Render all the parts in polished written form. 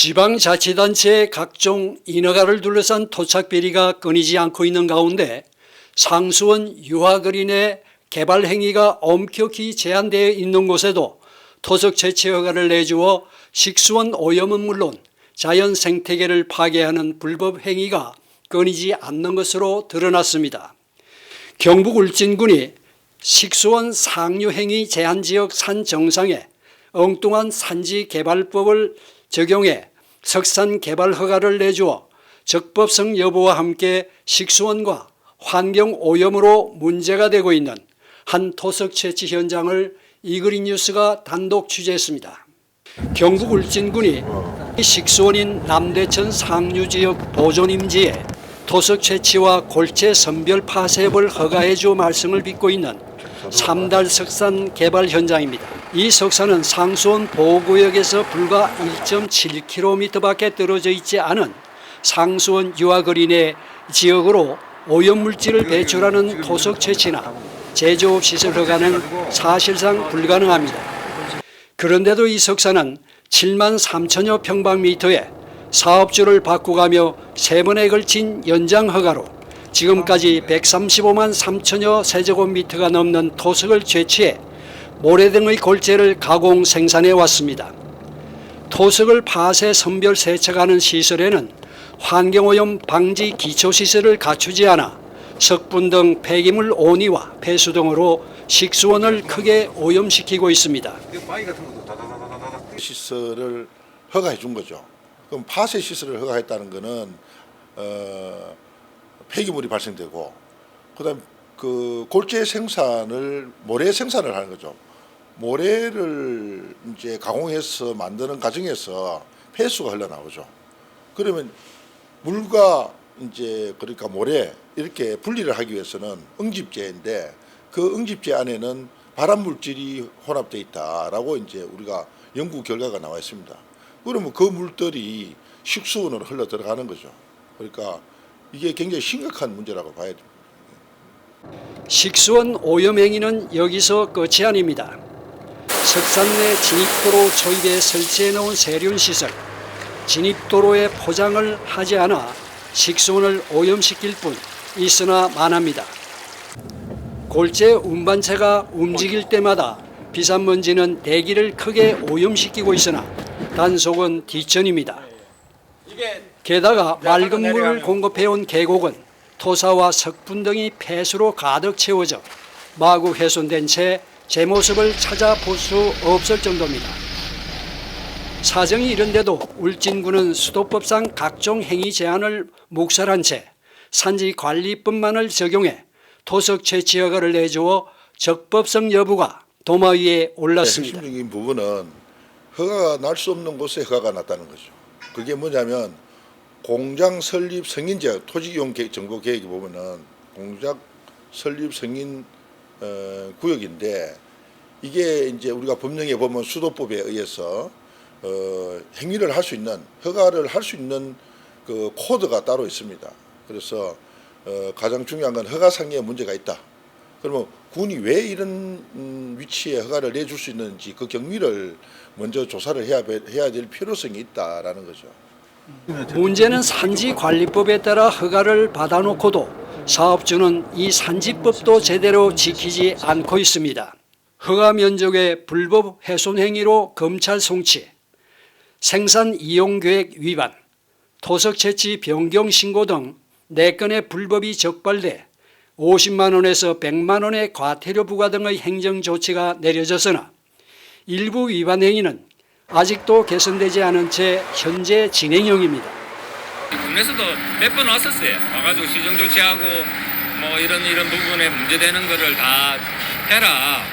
지방자치단체의 각종 인허가를 둘러싼 토착비리가 끊이지 않고 있는 가운데 상수원 유화거린의 개발 행위가 엄격히 제한되어 있는 곳에도 토속 채취 허가를 내주어 식수원 오염은 물론 자연 생태계를 파괴하는 불법 행위가 끊이지 않는 것으로 드러났습니다. 경북 울진군이 식수원 상류 행위 제한 지역 산 정상에 엉뚱한 산지 개발법을 적용해 석산 개발 허가를 내주어 적법성 여부와 함께 식수원과 환경 오염으로 문제가 되고 있는 한 토속 채취 현장을 이그린 뉴스가 단독 취재했습니다. 경북 울진군이 식수원인 남대천 상류지역 보존임지에 토속 채취와 골재 선별 파쇄업을 허가해 주 말씀을 빚고 있는 삼달 석산 개발 현장입니다. 이 석산은 상수원 보호구역에서 불과 1.7km밖에 떨어져 있지 않은 상수원 유화거린의 지역으로 오염물질을 배출하는 토속 채취나 제조업 시설 허가는 사실상 불가능합니다. 그런데도 이 석산은 7만 3천여 평방미터에 사업주를 바꾸가며 3번에 걸친 연장 허가로 지금까지 135만 3천여 세제곱미터가 넘는 토석을 채취해 모래 등의 골재를 가공 생산해 왔습니다. 토석을 파쇄 선별 세척하는 시설에는 환경오염 방지 기초시설을 갖추지 않아 석분 등 폐기물 온이와 폐수 등으로 식수원을 크게 오염시키고 있습니다. 시설을 허가해 준 거죠. 그럼 파쇄 시설을 허가했다는 것은 폐기물이 발생되고, 그다음 그 골재 생산을 모래 생산을 하는 거죠. 모래를 이제 가공해서 만드는 과정에서 폐수가 흘러나오죠. 그러면 물과 이제 그러니까 모래 이렇게 분리를 하기 위해서는 응집제인데 그 응집제 안에는 발암 물질이 혼합되어 있다라고 이제 우리가 연구 결과가 나와 있습니다. 그러면 그 물들이 식수원으로 흘러 들어가는 거죠. 그러니까 이게 굉장히 심각한 문제라고 봐야 됩니다. 식수원 오염 행위는 여기서 끝이 아닙니다. 석산 내 진입도로 초입에 설치해 놓은 세륜시설, 진입도로에 포장을 하지 않아 식수원을 오염시킬 뿐 있으나 마나입니다. 골재 운반차가 움직일 때마다 비산먼지는 대기를 크게 오염시키고 있으나 단속은 뒷전입니다. 게다가 맑은 물을 공급해온 계곡은 토사와 석분 등이 폐수로 가득 채워져 마구 훼손된 채 제 모습을 찾아볼 수 없을 정도입니다. 사정이 이런데도 울진군은 수도법상 각종 행위 제한을 묵살한 채 산지관리법만을 적용해 토속 채취 허가를 내주어 적법성 여부가 도마 위에 올랐습니다. 핵심적인 부분은 허가가 날 수 없는 곳에 허가가 났다는 거죠. 그게 뭐냐면 공장 설립 승인제 토지이용 정보 계획에 보면은 공장 설립 승인 구역인데 이게 이제 우리가 법령에 보면 수도법에 의해서 행위를 할 수 있는 허가를 할 수 있는 그 코드가 따로 있습니다. 그래서 가장 중요한 건 허가상의 문제가 있다. 그러면 군이 왜 이런 위치에 허가를 내줄 수 있는지 그 경위를 먼저 조사를 해야 될 필요성이 있다라는 거죠. 문제는 산지관리법에 따라 허가를 받아놓고도 사업주는 이 산지법도 제대로 지키지 않고 있습니다. 허가 면적의 불법 훼손 행위로 검찰 송치, 생산 이용계획 위반, 토속 채취 변경 신고 등 4건의 불법이 적발돼 50만 원에서 100만 원의 과태료 부과 등의 행정조치가 내려졌으나 일부 위반 행위는 아직도 개선되지 않은 채 현재 진행형입니다. 국내에서도 몇 번 왔었어요. 와가지고 시정 조치하고 뭐 이런 부분에 문제되는 거를 다 해라.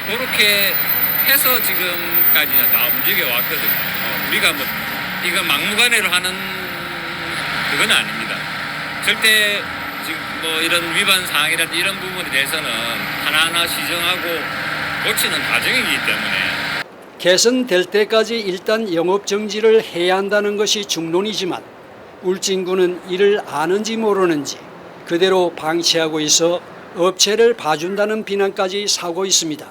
그렇게 해서 지금까지는 다 움직여 왔거든요. 우리가 뭐 이거 막무가내로 하는 그건 아닙니다. 절대 지금 뭐 이런 위반 사항이라든지 이런 부분에 대해서는 하나하나 시정하고 고치는 과정이기 때문에 개선될 때까지 일단 영업정지를 해야 한다는 것이 중론이지만 울진군은 이를 아는지 모르는지 그대로 방치하고 있어 업체를 봐준다는 비난까지 사고 있습니다.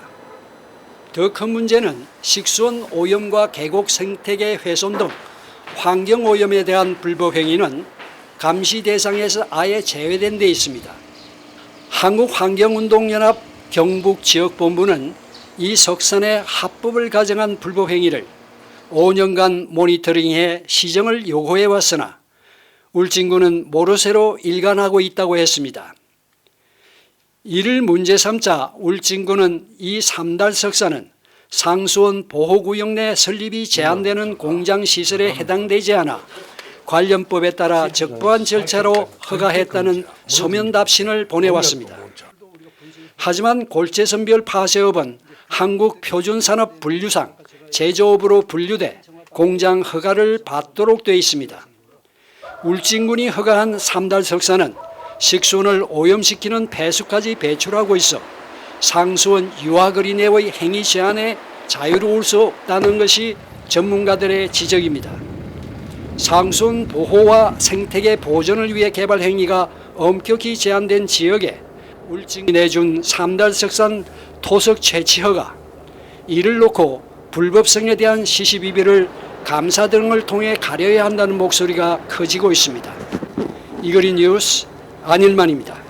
더 큰 문제는 식수원 오염과 계곡 생태계 훼손 등 환경오염에 대한 불법 행위는 감시 대상에서 아예 제외된 데 있습니다. 한국환경운동연합 경북지역본부는 이 석산의 합법을 가정한 불법 행위를 5년간 모니터링해 시정을 요구해 왔으나 울진군은 모르쇠로 일관하고 있다고 했습니다. 이를 문제 삼자 울진군은 이 삼달 석산은 상수원 보호구역 내 설립이 제한되는 공장시설에 해당되지 않아 관련법에 따라 적부한 절차로 허가했다는 서면 답신을 보내왔습니다. 하지만 골재선별 파쇄업은 한국표준산업분류상 제조업으로 분류돼 공장 허가를 받도록 되어 있습니다. 울진군이 허가한 삼달 석산은 식수원을 오염시키는 폐수까지 배출하고 있어 상수원 유화거리 내의 행위 제한에 자유로울 수 없다는 것이 전문가들의 지적입니다. 상수원 보호와 생태계 보존을 위해 개발 행위가 엄격히 제한된 지역에 울진이 내준 삼달 석산 토석 채취 허가, 이를 놓고 불법성에 대한 시시비비를 감사 등을 통해 가려야 한다는 목소리가 커지고 있습니다. 이거리 뉴스 안일만입니다.